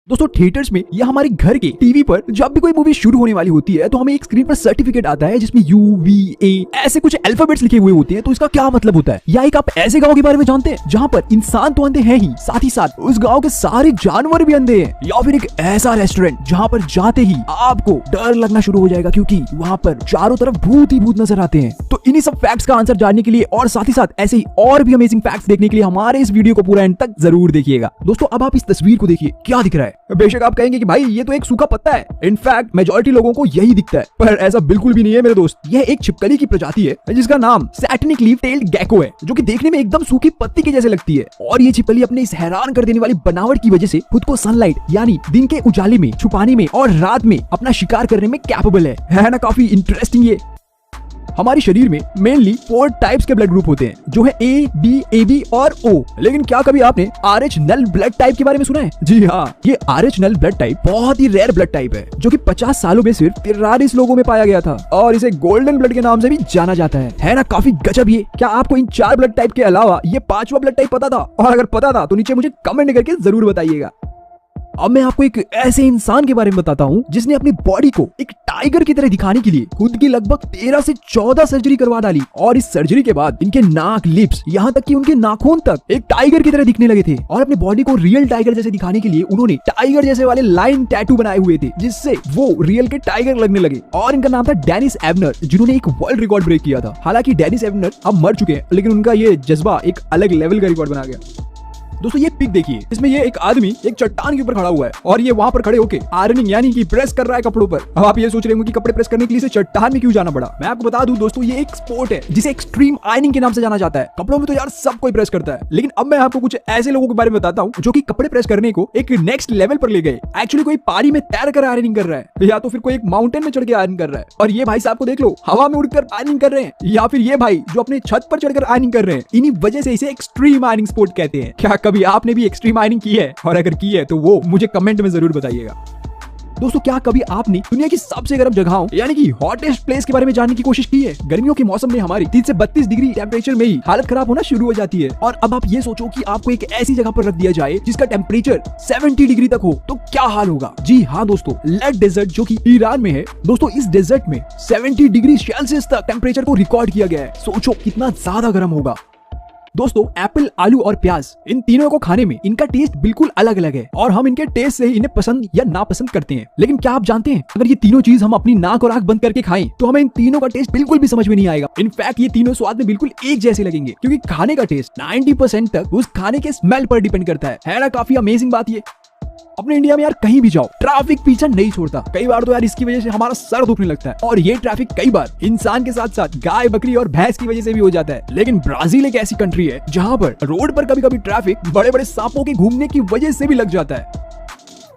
दोस्तों थिएटर्स में या हमारे घर के टीवी पर जब भी कोई मूवी शुरू होने वाली होती है तो हमें एक स्क्रीन पर सर्टिफिकेट आता है जिसमें UVA ऐसे कुछ अल्फाबेट्स लिखे हुए होते हैं। तो इसका क्या मतलब होता है? या एक आप ऐसे गांव के बारे में जानते हैं जहां पर इंसान तो अंधे हैं ही, साथ ही साथ उस गांव के सारे जानवर भी अंधे हैं? या फिर एक ऐसा रेस्टोरेंट जहां पर जाते ही आपको डर लगना शुरू हो जाएगा क्योंकि वहां पर चारों तरफ भूत ही भूत नजर आते हैं। तो इन्हीं सब फैक्ट्स का आंसर जानने के लिए और साथ ही साथ ऐसे ही और भी अमेजिंग फैक्ट्स देखने के लिए हमारे इस वीडियो को पूरा एंड तक जरूर देखिएगा। दोस्तों अब आप इस तस्वीर को देखिए, क्या दिख रहा है? बेशक आप कहेंगे कि भाई ये तो एक सूखा पत्ता है। इनफैक्ट मेजॉरिटी लोगों को यही दिखता है, पर ऐसा बिल्कुल भी नहीं है मेरे दोस्त। यह एक छिपकली की प्रजाति है जिसका नाम सैटिनिक लीफ टेल्ड गेको है, जो कि देखने में एकदम सूखी पत्ती के जैसे लगती है। और ये छिपकली अपने इस हैरान कर देने वाली बनावट की वजह से खुद को सनलाइट यानी दिन के उजाले में छुपाने में और रात में अपना शिकार करने में कैपेबल है ना? काफी इंटरेस्टिंग। ये हमारे शरीर में मेनली 4 टाइप्स के ब्लड ग्रुप होते हैं, जो है A, B, AB और O। लेकिन क्या कभी आपने RH नल ब्लड टाइप के बारे में सुना है? जी हाँ, ये RH नल ब्लड टाइप बहुत ही रेयर ब्लड टाइप है, जो कि 50 सालों में सिर्फ 43 लोगों में पाया गया था और इसे गोल्डन ब्लड के नाम से भी जाना जाता है ना? काफी गजब। ये क्या आपको इन 4 ब्लड टाइप के अलावा ये 5वां ब्लड टाइप पता था? और अगर पता था तो नीचे मुझे कमेंट करके जरूर बताइएगा। अब मैं आपको एक ऐसे इंसान के बारे में बताता हूँ जिसने अपनी बॉडी को एक टाइगर की तरह दिखाने के लिए खुद की लगभग 13 से 14 सर्जरी करवा डाली। और इस सर्जरी के बाद इनके नाक, लिप्स, यहाँ तक कि उनके नाखून तक एक टाइगर की तरह दिखने लगे थे। और अपनी बॉडी को रियल टाइगर जैसे दिखाने के लिए उन्होंने टाइगर जैसे वाले लाइन टैटू बनाए हुए थे, जिससे वो रियल के टाइगर लगने लगे। और इनका नाम था डेनिस एबनर, जिन्होंने एक वर्ल्ड रिकॉर्ड ब्रेक किया था। हालांकि डेनिस एबनर अब मर चुके हैं, लेकिन उनका ये जज्बा एक अलग लेवल का रिकॉर्ड बना गया। दोस्तों ये पिक देखिए, इसमें ये एक आदमी एक चट्टान के ऊपर खड़ा हुआ है और ये वहां पर खड़े होके आयरनिंग यानी कि प्रेस कर रहा है कपड़ों पर। अब आप ये सोच रहे होंगे कि कपड़े प्रेस करने के लिए चट्टान में क्यों जाना पड़ा। मैं आपको बता दूं दोस्तों, ये एक स्पोर्ट है जिसे एक्सट्रीम आयरनिंग के नाम से जाना जाता है। कपड़ों में तो यार सब कोई प्रेस करता है, लेकिन अब मैं आपको कुछ ऐसे लोगों के बारे में बताता हूँ जो कि कपड़े प्रेस करने को एक नेक्स्ट लेवल पर ले गए। एक्चुअली कोई पानी में तैर कर आयरनिंग कर रहा है, या तो फिर कोई एक माउंटेन में चढ़ के आयरनिंग कर रहा है। और ये भाई साहब को देख लो, हवा में उड़कर आयरनिंग कर रहे हैं, या फिर ये भाई जो अपने छत पर चढ़कर आयरनिंग कर रहे हैं। इन्हीं वजह से इसे एक्सट्रीम आयरनिंग स्पोर्ट कहते हैं। क्या कभी आपने भी एक्सट्रीम आयरनिंग की है? और अगर की है तो वो मुझे कमेंट में जरूर बताइएगा। दोस्तों क्या कभी आपने दुनिया की सबसे गर्म जगहों यानी कि हॉटेस्ट प्लेस के बारे में जानने की कोशिश की है? गर्मियों के मौसम में हमारी 30 से 32 डिग्री टेम्परेचर में ही हालत खराब होना शुरू हो जाती है। और अब आप ये सोचो कि आपको एक ऐसी जगह पर रख दिया जाए जिसका टेम्परेचर 70 डिग्री तक हो, तो क्या हाल होगा? जी हाँ दोस्तों, लेड डेजर्ट जो कि ईरान में है। दोस्तों इस डेजर्ट में 70 डिग्री सेल्सियस तक टेम्परेचर को रिकॉर्ड किया गया है। सोचो कितना ज्यादा गर्म होगा। दोस्तों एप्पल, आलू और प्याज, इन तीनों को खाने में इनका टेस्ट बिल्कुल अलग अलग है और हम इनके टेस्ट से ही इन्हें पसंद या नापसंद करते हैं। लेकिन क्या आप जानते हैं, अगर ये तीनों चीज हम अपनी नाक और आंख बंद करके खाएं तो हमें इन तीनों का टेस्ट बिल्कुल भी समझ में नहीं आएगा। इनफैक्ट ये तीनों स्वाद में बिल्कुल एक जैसे लगेंगे, क्योंकि खाने का टेस्ट 90% तक उस खाने के स्मेल पर डिपेंड करता है ना? काफी अमेजिंग बात ये। अपने इंडिया में यार कहीं भी जाओ ट्रैफिक पीछा नहीं छोड़ता। कई बार तो यार इसकी वजह से हमारा सर दुखने लगता है। और ये ट्रैफिक कई बार इंसान के साथ साथ गाय, बकरी और भैंस की वजह से भी हो जाता है। लेकिन ब्राजील एक ऐसी कंट्री है जहां पर रोड पर कभी कभी ट्रैफिक बड़े बड़े सांपों के घूमने की वजह से भी लग जाता है।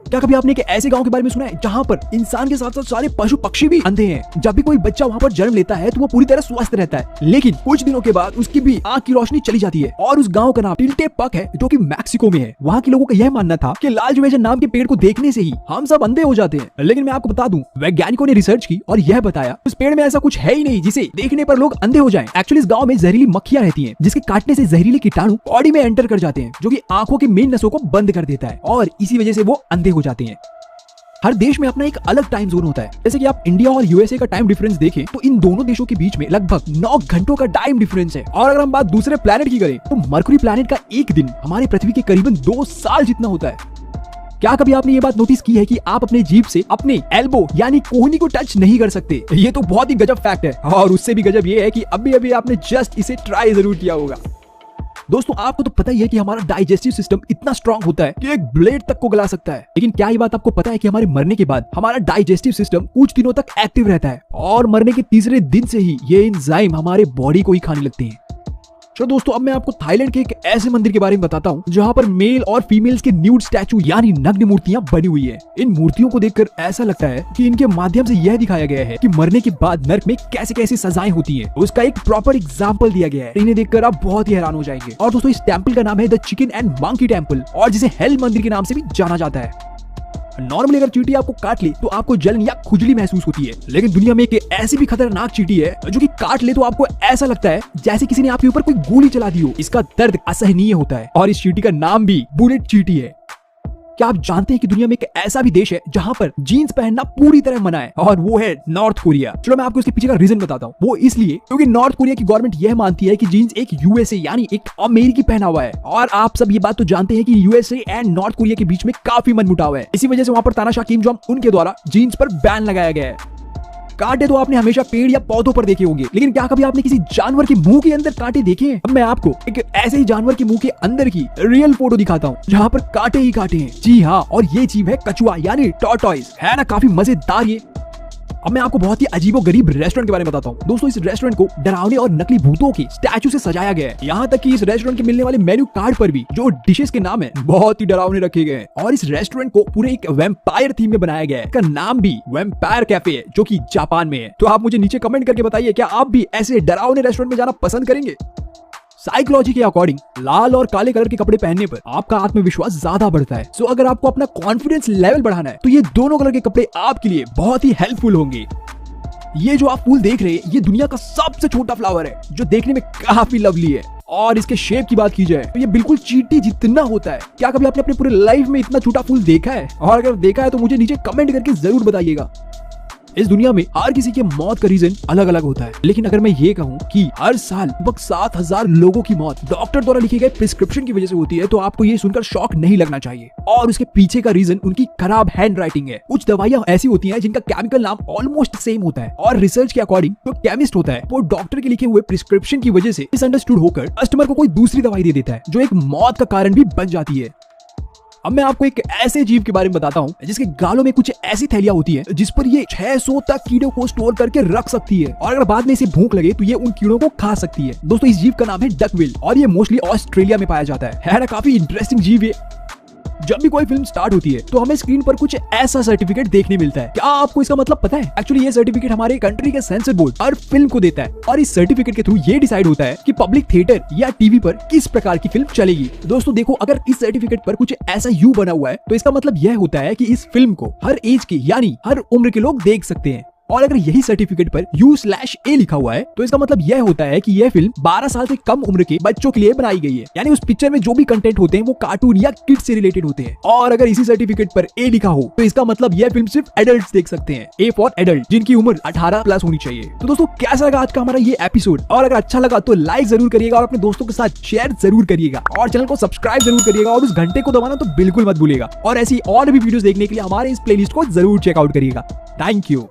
क्या कभी आपने एक ऐसे गांव के बारे में सुना है जहां पर इंसान के साथ साथ सारे पशु पक्षी भी अंधे हैं? जब भी कोई बच्चा वहां पर जन्म लेता है तो वो पूरी तरह स्वस्थ रहता है, लेकिन कुछ दिनों के बाद उसकी भी आंख की रोशनी चली जाती है। और उस गांव का नाम टिल्टेपक है, जो कि मैक्सिको में है। वहां के लोगों का यह मानना था कि लाल जुवेजन नाम के पेड़ को देखने से ही हम सब अंधे हो जाते हैं। लेकिन मैं आपको बता दूं, वैज्ञानिकों ने रिसर्च की और यह बताया उस पेड़ में ऐसा कुछ है ही नहीं जिसे देखने पर लोग अंधे हो जाएं। एक्चुअली इस गांव में जहरीली मक्खियां रहती हैं, जिसके काटने से जहरीले कीटाणु बॉडी में एंटर कर जाते हैं, जो कि आंखों के मेन नसों को बंद कर देता है और इसी वजह से वो अंधे हो जाते हैं। हर देश में अपना एक अलग टाइम जोन होता है। जैसे कि आप इंडिया और यूएसए का टाइम डिफरेंस देखें तो इन दोनों देशों के बीच में लगभग 9 घंटों का टाइम डिफरेंस है। और अगर हम बात दूसरे प्लैनेट की करें तो मरकुरी प्लैनेट का एक दिन हमारे पृथ्वी के करीबन 2 साल जितना होता है। क्या कभी आपने ये बात नोटिस की है कि आप अपने जीभ से अपने एल्बो यानी कोहनी को टच नहीं कर सकते? ये तो बहुत ही गजब फैक्ट है। और उससे भी गजब ये है कि अभी अभी आपने जस्ट इसे ट्राई जरूर किया होगा। दोस्तों आपको तो पता ही है कि हमारा डाइजेस्टिव सिस्टम इतना स्ट्रांग होता है कि एक ब्लेड तक को गला सकता है। लेकिन क्या ये बात आपको पता है कि हमारे मरने के बाद हमारा डाइजेस्टिव सिस्टम कुछ दिनों तक एक्टिव रहता है और मरने के तीसरे दिन से ही ये एंजाइम हमारे बॉडी को ही खाने लगते हैं। चलो दोस्तों अब मैं आपको थाईलैंड के एक ऐसे मंदिर के बारे में बताता हूँ जहाँ पर मेल और फीमेल्स के न्यूड स्टैचू यानी नग्न मूर्तियां बनी हुई है। इन मूर्तियों को देखकर ऐसा लगता है कि इनके माध्यम से यह दिखाया गया है कि मरने के बाद नर्क में कैसे कैसे सजाएं होती हैं। उसका एक प्रॉपर एग्जाम्पल दिया गया है। इन्हें देखकर आप बहुत ही हैरान हो जाएंगे। और दोस्तों इस टेम्पल का नाम है the chicken and monkey temple, और जिसे हेल मंदिर के नाम से भी जाना जाता है। नॉर्मली अगर चींटी आपको काट ले तो आपको जलन या खुजली महसूस होती है, लेकिन दुनिया में एक ऐसी भी खतरनाक चींटी है जो कि काट ले तो आपको ऐसा लगता है जैसे किसी ने आपके ऊपर कोई गोली चला दी हो। इसका दर्द असहनीय होता है और इस चींटी का नाम भी बुलेट चींटी है। क्या आप जानते हैं कि दुनिया में एक ऐसा भी देश है जहां पर जीन्स पहनना पूरी तरह मना है, और वो है नॉर्थ कोरिया। चलो मैं आपको इसके पीछे का रीजन बताता हूँ। वो इसलिए क्योंकि नॉर्थ कोरिया की गवर्नमेंट यह मानती है कि जीन्स एक यूएसए यानी एक अमेरिकी पहनावा है, और आप सब ये बात तो जानते हैं कि यूएसए एंड नॉर्थ कोरिया के बीच में काफी मनमुटाव है। इसी वजह से वहां पर तानाशाह किम जोंग उनके द्वारा जीन्स पर बैन लगाया गया है। कांटे तो आपने हमेशा पेड़ या पौधों पर देखे होंगे, लेकिन क्या कभी आपने किसी जानवर के मुंह के अंदर कांटे देखे हैं? अब मैं आपको एक ऐसे ही जानवर के मुंह के अंदर की रियल फोटो दिखाता हूँ जहाँ पर कांटे ही कांटे हैं। जी हाँ, और ये जीव है कछुआ यानी टॉर्टॉइस। है ना काफी मजेदार ये। अब मैं आपको बहुत ही अजीबो गरीब रेस्टोरेंट के बारे में बताता हूँ। दोस्तों, इस रेस्टोरेंट को डरावने और नकली भूतों के स्टैचू से सजाया गया है। यहाँ तक कि इस रेस्टोरेंट के मिलने वाले मेन्यू कार्ड पर भी जो डिशेस के नाम है बहुत ही डरावने रखे गए हैं। और इस रेस्टोरेंट को पूरे एक वैम्पायर थीम में बनाया गया है। इसका नाम भी वैम्पायर कैफे है, जो कि जापान में है। तो आप मुझे नीचे कमेंट करके बताइए, क्या आप भी ऐसे डरावने रेस्टोरेंट में जाना पसंद करेंगे? साइकोलॉजी के अकॉर्डिंग लाल और काले कलर के कपड़े पहनने पर आपका आत्मविश्वास ज्यादा बढ़ता है। सो अगर आपको अपना कॉन्फिडेंस लेवल बढ़ाना है तो ये दोनों कलर के कपड़े आपके लिए बहुत ही हेल्पफुल होंगे। ये जो आप फूल देख रहे हैं, ये दुनिया का सबसे छोटा फ्लावर है जो देखने में काफी लवली है। और इसके शेप की बात की जाए तो ये बिल्कुल चींटी जितना होता है। क्या कभी आपने अपने पूरे लाइफ में इतना छोटा फूल देखा है? और अगर देखा है तो मुझे नीचे कमेंट करके जरूर बताइएगा। इस दुनिया में हर किसी के मौत का रीजन अलग अलग होता है, लेकिन अगर मैं ये कहूँ कि हर साल लगभग 7,000 लोगों की मौत डॉक्टर द्वारा लिखे गए प्रिस्क्रिप्शन की वजह से होती है, तो आपको ये सुनकर शॉक नहीं लगना चाहिए। और उसके पीछे का रीजन उनकी खराब हैंड राइटिंग है। कुछ दवाइयां ऐसी होती हैं जिनका केमिकल नाम ऑलमोस्ट सेम होता है, और रिसर्च के अकॉर्डिंग जो केमिस्ट होता है वो डॉक्टर के लिखे हुए प्रिस्क्रिप्शन की वजह से मिसअंडरस्टूड होकर कस्टमर को कोई दूसरी दवाई दे देता है, जो एक मौत का कारण भी बन जाती है। अब मैं आपको एक ऐसे जीव के बारे में बताता हूँ जिसके गालों में कुछ ऐसी थैलियां होती है जिस पर ये 600 तक कीड़ों को स्टोर करके रख सकती है, और अगर बाद में इसे भूख लगे तो ये उन कीड़ों को खा सकती है। दोस्तों, इस जीव का नाम है डकविल, और ये मोस्टली ऑस्ट्रेलिया में पाया जाता है ना काफी इंटरेस्टिंग जीव है। जब भी कोई फिल्म स्टार्ट होती है तो हमें स्क्रीन पर कुछ ऐसा सर्टिफिकेट देखने मिलता है। क्या आपको इसका मतलब पता है? एक्चुअली ये सर्टिफिकेट हमारे कंट्री के सेंसर बोर्ड हर फिल्म को देता है, और इस सर्टिफिकेट के थ्रू ये डिसाइड होता है कि पब्लिक थिएटर या टीवी पर किस प्रकार की फिल्म चलेगी। दोस्तों देखो, अगर इस सर्टिफिकेट पर कुछ ऐसा यू बना हुआ है तो इसका मतलब यह होता है कि इस फिल्म को हर एज के यानी हर उम्र के लोग देख सकते हैं। और अगर यही सर्टिफिकेट पर U/A लिखा हुआ है तो इसका मतलब यह होता है कि यह फिल्म 12 साल से कम उम्र के बच्चों के लिए बनाई गई है, यानी उस पिक्चर में जो भी कंटेंट होते हैं वो कार्टून या किड्स से रिलेटेड होते हैं। और अगर इसी सर्टिफिकेट पर A लिखा हो तो इसका मतलब यह फिल्म सिर्फ एडल्ट्स देख सकते हैं, A फॉर एडल्ट, जिनकी उम्र 18+ होनी चाहिए। तो दोस्तों, कैसा लगा आज का हमारा ये एपिसोड? और अगर अच्छा लगा तो लाइक जरूर करिएगा और अपने दोस्तों के साथ शेयर जरूर करिएगा, और चैनल को सब्सक्राइब जरूर करिएगा, और उस घंटे को दबाना तो बिल्कुल मत भूलिएगा। और ऐसी और भी वीडियोस देखने के लिए हमारे इस प्लेलिस्ट को जरूर चेकआउट करिएगा। Thank you.